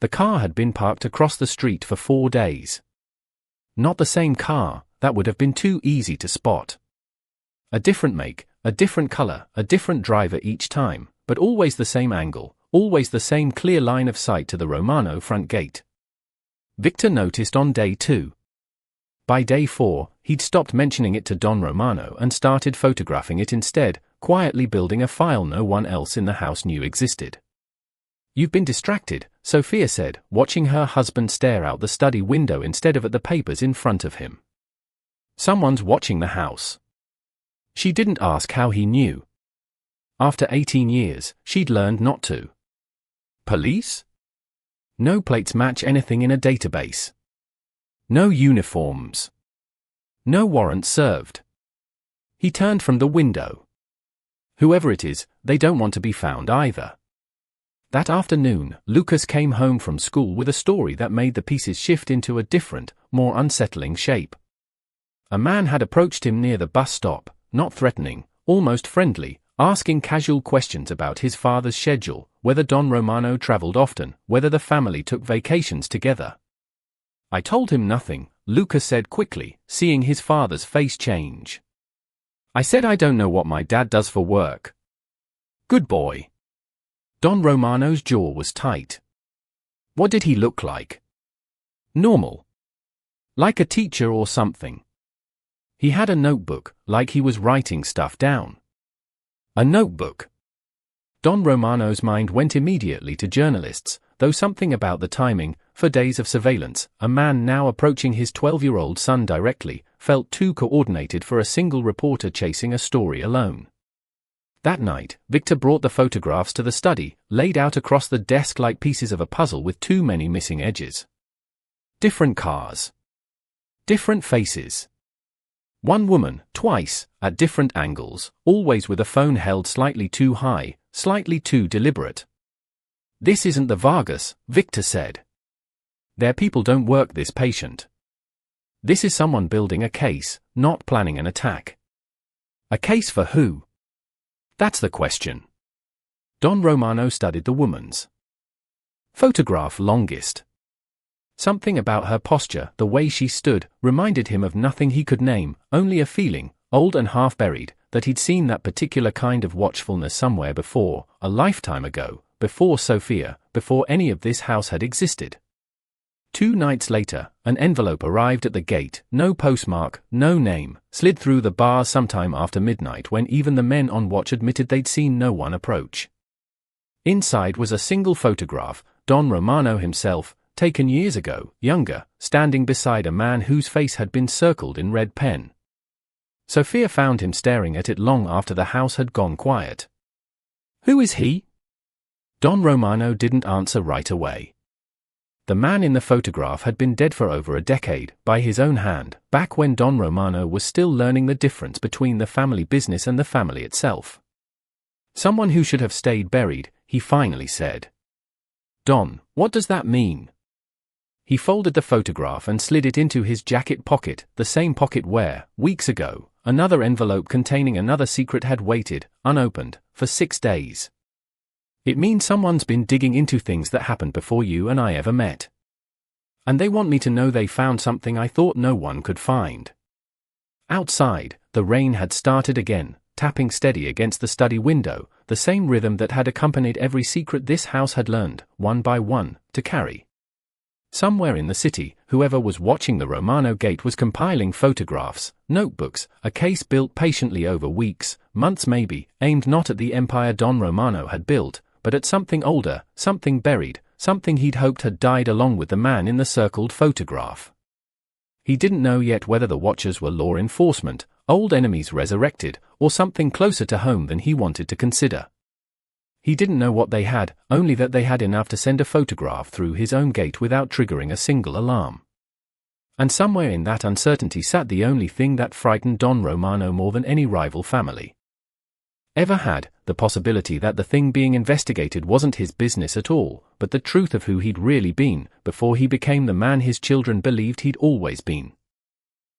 The car had been parked across the street for 4 days. Not the same car, that would have been too easy to spot. A different make, a different color, a different driver each time, but always the same angle, always the same clear line of sight to the Romano front gate. Victor noticed on day 2. By day 4, he'd stopped mentioning it to Don Romano and started photographing it instead, quietly building a file no one else in the house knew existed. "You've been distracted," Sophia said, watching her husband stare out the study window instead of at the papers in front of him. "Someone's watching the house." She didn't ask how he knew. After 18 years, she'd learned not to. Police? No plates match anything in a database. No uniforms. No warrant served. He turned from the window. Whoever it is, they don't want to be found either. That afternoon, Lucas came home from school with a story that made the pieces shift into a different, more unsettling shape. A man had approached him near the bus stop, not threatening, almost friendly, asking casual questions about his father's schedule, whether Don Romano traveled often, whether the family took vacations together. "I told him nothing," Lucas said quickly, seeing his father's face change. "I said I don't know what my dad does for work." "Good boy." Don Romano's jaw was tight. What did he look like? Normal. Like a teacher or something. He had a notebook, like he was writing stuff down. A notebook. Don Romano's mind went immediately to journalists, though something about the timing, for days of surveillance, a man now approaching his 12-year-old son directly, felt too coordinated for a single reporter chasing a story alone. That night, Victor brought the photographs to the study, laid out across the desk like pieces of a puzzle with too many missing edges. Different cars. Different faces. One woman, twice, at different angles, always with a phone held slightly too high, slightly too deliberate. "This isn't the Vargas," Victor said. "Their people don't work this patient. This is someone building a case, not planning an attack." A case for who? That's the question. Don Romano studied the woman's photograph longest. Something about her posture, the way she stood, reminded him of nothing he could name, only a feeling, old and half-buried, that he'd seen that particular kind of watchfulness somewhere before, a lifetime ago, before Sophia, before any of this house had existed. 2 nights later, an envelope arrived at the gate, no postmark, no name, slid through the bars sometime after midnight when even the men on watch admitted they'd seen no one approach. Inside was a single photograph, Don Romano himself, taken years ago, younger, standing beside a man whose face had been circled in red pen. Sophia found him staring at it long after the house had gone quiet. "Who is he?" Don Romano didn't answer right away. The man in the photograph had been dead for over a decade, by his own hand, back when Don Romano was still learning the difference between the family business and the family itself. "Someone who should have stayed buried," he finally said. "Don, what does that mean?" He folded the photograph and slid it into his jacket pocket, the same pocket where, weeks ago, another envelope containing another secret had waited, unopened, for 6 days. "It means someone's been digging into things that happened before you and I ever met. And they want me to know they found something I thought no one could find." Outside, the rain had started again, tapping steady against the study window, the same rhythm that had accompanied every secret this house had learned, one by one, to carry. Somewhere in the city, whoever was watching the Romano gate was compiling photographs, notebooks, a case built patiently over weeks, months maybe, aimed not at the empire Don Romano had built, but at something older, something buried, something he'd hoped had died along with the man in the circled photograph. He didn't know yet whether the watchers were law enforcement, old enemies resurrected, or something closer to home than he wanted to consider. He didn't know what they had, only that they had enough to send a photograph through his own gate without triggering a single alarm. And somewhere in that uncertainty sat the only thing that frightened Don Romano more than any rival family ever had, the possibility that the thing being investigated wasn't his business at all, but the truth of who he'd really been, before he became the man his children believed he'd always been.